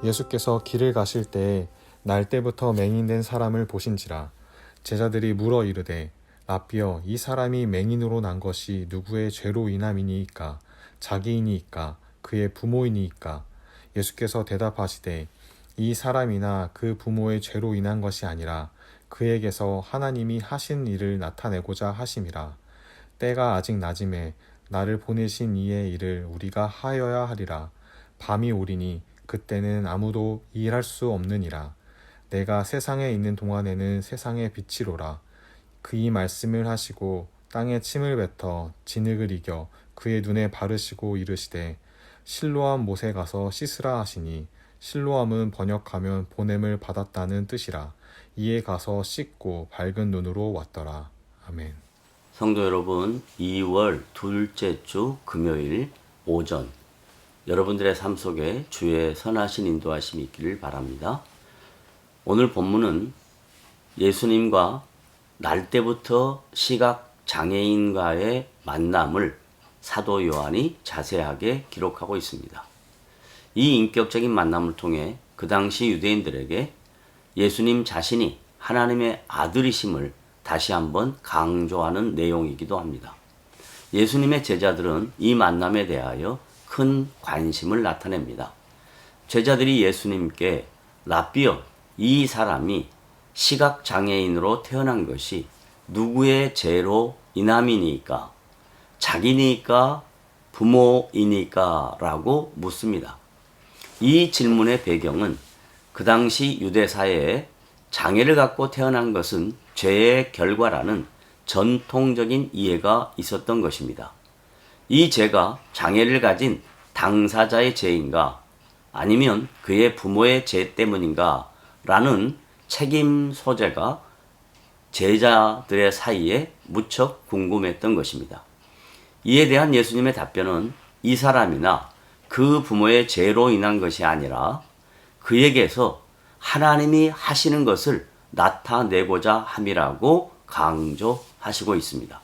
예수께서 길을 가실 때에 날 때부터 맹인된 사람을 보신지라. 제자들이 물어 이르되 라삐여, 이 사람이 맹인으로 난 것이 누구의 죄로 인함이니이까? 자기이니이까? 그의 부모이니이까? 예수께서 대답하시되 이 사람이나 그 부모의 죄로 인한 것이 아니라 그에게서 하나님이 하신 일을 나타내고자 하심이라. 때가 아직 낮음에 나를 보내신 이의 일을 우리가 하여야 하리라. 밤이 오리니 그때는 아무도 일할 수 없느니라. 내가 세상에 있는 동안에는 세상의 빛이로라. 그 이 말씀을 하시고 땅에 침을 뱉어 진흙을 이겨 그의 눈에 바르시고 이르시되 실로암 못에 가서 씻으라 하시니, 실로암은 번역하면 보냄을 받았다는 뜻이라. 이에 가서 씻고 밝은 눈으로 왔더라. 아멘. 성도 여러분, 2월 둘째 주 금요일 오전, 여러분들의 삶 속에 주의 선하신 인도하심이 있기를 바랍니다. 오늘 본문은 예수님과 날 때부터 시각 장애인과의 만남을 사도 요한이 자세하게 기록하고 있습니다. 이 인격적인 만남을 통해 그 당시 유대인들에게 예수님 자신이 하나님의 아들이심을 다시 한번 강조하는 내용이기도 합니다. 예수님의 제자들은 이 만남에 대하여 큰 관심을 나타냅니다. 제자들이 예수님께 라삐여, 이 사람이 시각장애인으로 태어난 것이 누구의 죄로 인함이니까? 자기니까? 부모이니까? 라고 묻습니다. 이 질문의 배경은 그 당시 유대 사회에 장애를 갖고 태어난 것은 죄의 결과라는 전통적인 이해가 있었던 것입니다. 이 죄가 장애를 가진 당사자의 죄인가 아니면 그의 부모의 죄 때문인가 라는 책임 소재가 제자들의 사이에 무척 궁금했던 것입니다. 이에 대한 예수님의 답변은 이 사람이나 그 부모의 죄로 인한 것이 아니라 그에게서 하나님이 하시는 것을 나타내고자 함이라고 강조하시고 있습니다.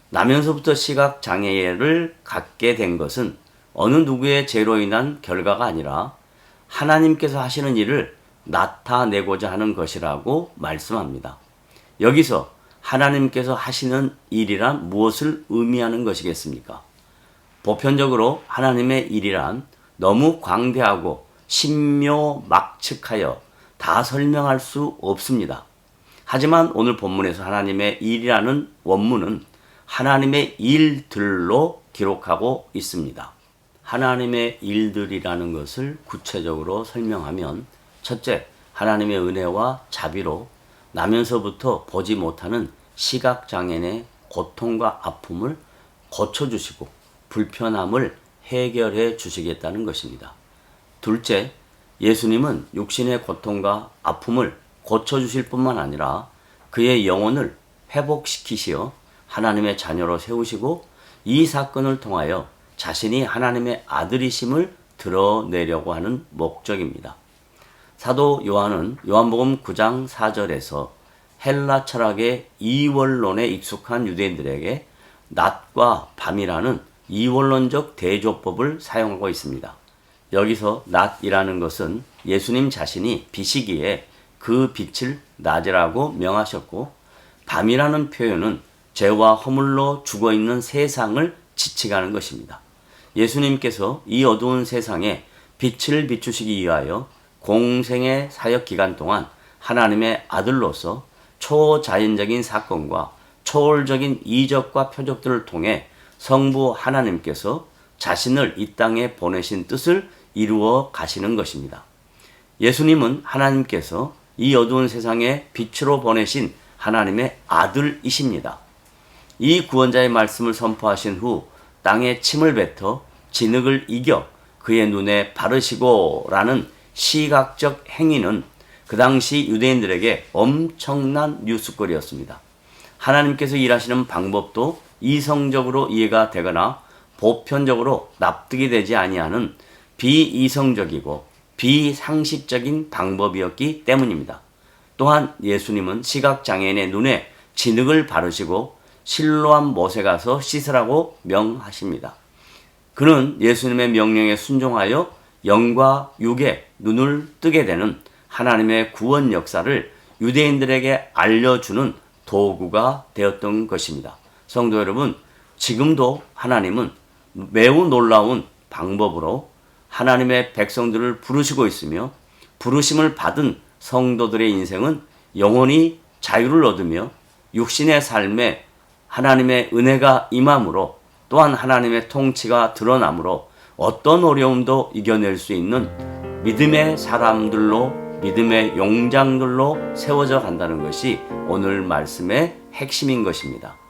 나면서부터 시각장애를 갖게 된 것은 어느 누구의 죄로 인한 결과가 아니라 하나님께서 하시는 일을 나타내고자 하는 것이라고 말씀합니다. 여기서 하나님께서 하시는 일이란 무엇을 의미하는 것이겠습니까? 보편적으로 하나님의 일이란 너무 광대하고 신묘막측하여 다 설명할 수 없습니다. 하지만 오늘 본문에서 하나님의 일이라는 원문은 하나님의 일들로 기록하고 있습니다. 하나님의 일들이라는 것을 구체적으로 설명하면, 첫째, 하나님의 은혜와 자비로 나면서부터 보지 못하는 시각장애인의 고통과 아픔을 고쳐주시고 불편함을 해결해 주시겠다는 것입니다. 둘째, 예수님은 육신의 고통과 아픔을 고쳐주실 뿐만 아니라 그의 영혼을 회복시키시어 하나님의 자녀로 세우시고 이 사건을 통하여 자신이 하나님의 아들이심을 드러내려고 하는 목적입니다. 사도 요한은 요한복음 9장 4절에서 헬라 철학의 이원론에 익숙한 유대인들에게 낮과 밤이라는 이원론적 대조법을 사용하고 있습니다. 여기서 낮이라는 것은 예수님 자신이 빛이기에 그 빛을 낮이라고 명하셨고, 밤이라는 표현은 죄와 허물로 죽어있는 세상을 지칭하는 것입니다. 예수님께서 이 어두운 세상에 빛을 비추시기 위하여 공생의 사역 기간 동안 하나님의 아들로서 초자연적인 사건과 초월적인 이적과 표적들을 통해 성부 하나님께서 자신을 이 땅에 보내신 뜻을 이루어 가시는 것입니다. 예수님은 하나님께서 이 어두운 세상에 빛으로 보내신 하나님의 아들이십니다. 이 구원자의 말씀을 선포하신 후 땅에 침을 뱉어 진흙을 이겨 그의 눈에 바르시고 라는 시각적 행위는 그 당시 유대인들에게 엄청난 뉴스거리였습니다. 하나님께서 일하시는 방법도 이성적으로 이해가 되거나 보편적으로 납득이 되지 아니하는 비이성적이고 비상식적인 방법이었기 때문입니다. 또한 예수님은 시각장애인의 눈에 진흙을 바르시고 실로암 못에 가서 씻으라고 명하십니다. 그는 예수님의 명령에 순종하여 영과 육에 눈을 뜨게 되는 하나님의 구원 역사를 유대인들에게 알려주는 도구가 되었던 것입니다. 성도 여러분, 지금도 하나님은 매우 놀라운 방법으로 하나님의 백성들을 부르시고 있으며 부르심을 받은 성도들의 인생은 영원히 자유를 얻으며 육신의 삶에 하나님의 은혜가 임함으로 또한 하나님의 통치가 드러나므로 어떤 어려움도 이겨낼 수 있는 믿음의 사람들로 믿음의 용장들로 세워져 간다는 것이 오늘 말씀의 핵심인 것입니다.